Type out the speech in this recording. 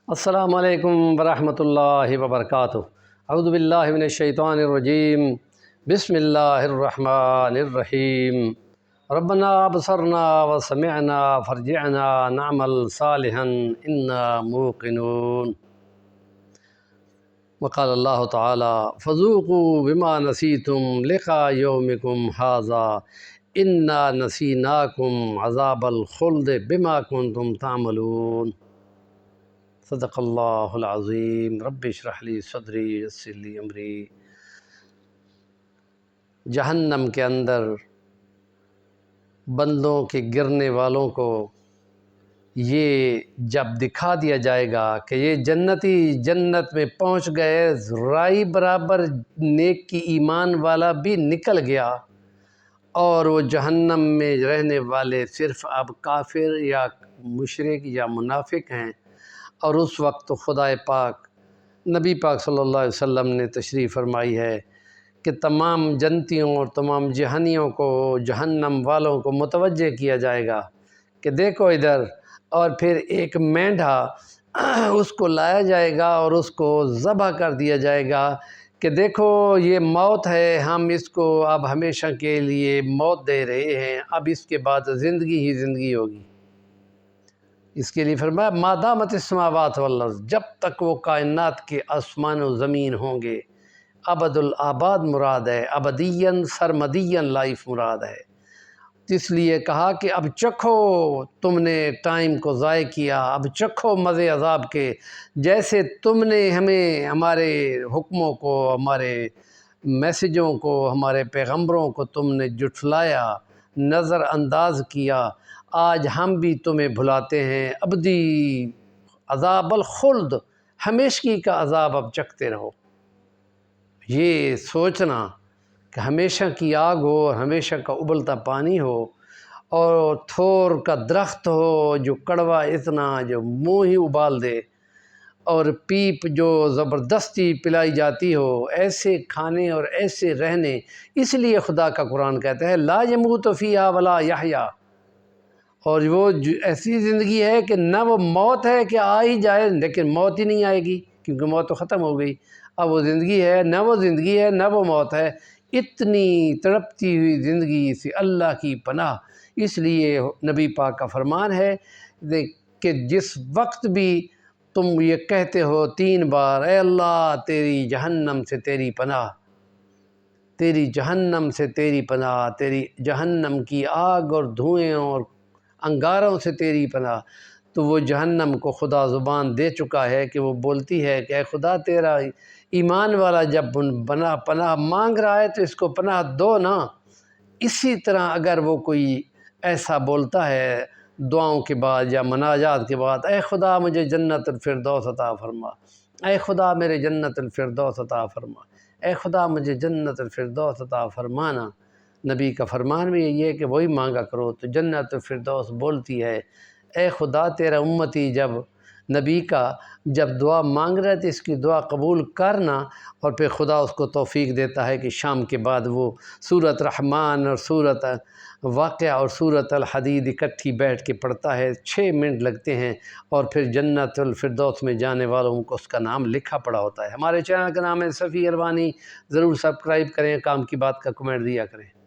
السلام علیکم ورحمۃ اللہ وبرکاتہ۔ اعوذ باللہ من الشیطان الرجیم، بسم اللہ الرحمن الرحیم۔ ربنا ابصرنا وسمعنا فرجعنا نعمل صالحا انا موقنون۔ وقال اللہ تعالی فذوقوا بما نسیتم لقاء یومکم ھذا انا نسیناکم عذاب الخلد بما کنتم تعملون۔ صدق اللہ العظیم۔ رب اشرح لی صدری یسر لی امری۔ جہنم کے اندر بندوں کے گرنے والوں کو یہ جب دکھا دیا جائے گا کہ یہ جنتی جنت میں پہنچ گئے، رائی برابر نیک کی ایمان والا بھی نکل گیا، اور وہ جہنم میں رہنے والے صرف اب کافر یا مشرک یا منافق ہیں۔ اور اس وقت خدا پاک نبی پاک صلی اللہ علیہ وسلم نے تشریف فرمائی ہے کہ تمام جنتیوں اور تمام جہنیوں کو، جہنم والوں کو متوجہ کیا جائے گا کہ دیکھو ادھر، اور پھر ایک مینڈھا اس کو لایا جائے گا اور اس کو ذبح کر دیا جائے گا کہ دیکھو یہ موت ہے، ہم اس کو اب ہمیشہ کے لیے موت دے رہے ہیں، اب اس کے بعد زندگی ہی زندگی ہوگی۔ اس کے لیے فرمایا ما دامت السماوات والارض، جب تک وہ کائنات کے آسمان و زمین ہوں گے، ابد الآباد مراد ہے، ابدیاً سرمدیاً لائف مراد ہے۔ اس لیے کہا کہ اب چکھو، تم نے ٹائم کو ضائع کیا، اب چکھو مزے عذاب کے، جیسے تم نے ہمیں، ہمارے حکموں کو، ہمارے میسیجوں کو، ہمارے پیغمبروں کو تم نے جھٹلایا، نظر انداز کیا، آج ہم بھی تمہیں بھلاتے ہیں۔ ابدی عذاب الخلد، ہمیشگی کا عذاب اب چکھتے رہو۔ یہ سوچنا کہ ہمیشہ کی آگ ہو اور ہمیشہ کا ابلتا پانی ہو، اور تھور کا درخت ہو جو کڑوا اتنا جو منہ ہی ابال دے، اور پیپ جو زبردستی پلائی جاتی ہو، ایسے کھانے اور ایسے رہنے۔ اس لیے خدا کا قرآن کہتا ہے لا یموت فیہا ولا یحییٰ، اور وہ ایسی زندگی ہے کہ نہ وہ موت ہے کہ آ ہی جائے، لیکن موت ہی نہیں آئے گی کیونکہ موت تو ختم ہو گئی۔ اب وہ زندگی ہے، نہ وہ زندگی ہے نہ وہ موت ہے، اتنی تڑپتی ہوئی زندگی سے اللہ کی پناہ۔ اس لیے نبی پاک کا فرمان ہے کہ جس وقت بھی تم یہ کہتے ہو 3 بار اے اللہ تیری جہنم سے تیری پناہ، تیری جہنم سے تیری پناہ، تیری جہنم کی آگ اور دھوئیں اور انگاروں سے تیری پناہ، تو وہ جہنم کو خدا زبان دے چکا ہے کہ وہ بولتی ہے کہ اے خدا تیرا ایمان والا جب پناہ مانگ رہا ہے تو اس کو پناہ دو نا۔ اسی طرح اگر وہ کوئی ایسا بولتا ہے دعاؤں کے بعد یا مناجات کے بعد اے خدا مجھے جنت الفردوس عطا فرما، اے خدا میرے جنت الفردوس عطا فرما، اے خدا مجھے جنت الفردوس عطا فرمانا، نبی کا فرمان بھی یہی ہے کہ وہی مانگا کرو، تو جنت الفردوس بولتی ہے اے خدا تیرا امتی جب نبی کا جب دعا مانگ رہے تھے اس کی دعا قبول کرنا، اور پھر خدا اس کو توفیق دیتا ہے کہ شام کے بعد وہ سورۃ رحمان اور سورۃ واقعہ اور سورۃ الحدید اکٹھی بیٹھ کے پڑھتا ہے، 6 منٹ لگتے ہیں، اور پھر جنت الفردوس میں جانے والوں کو اس کا نام لکھا پڑا ہوتا ہے۔ ہمارے چینل کا نام ہے صفی الوانی، ضرور سبسکرائب کریں، کام کی بات کا کمنٹ دیا کریں۔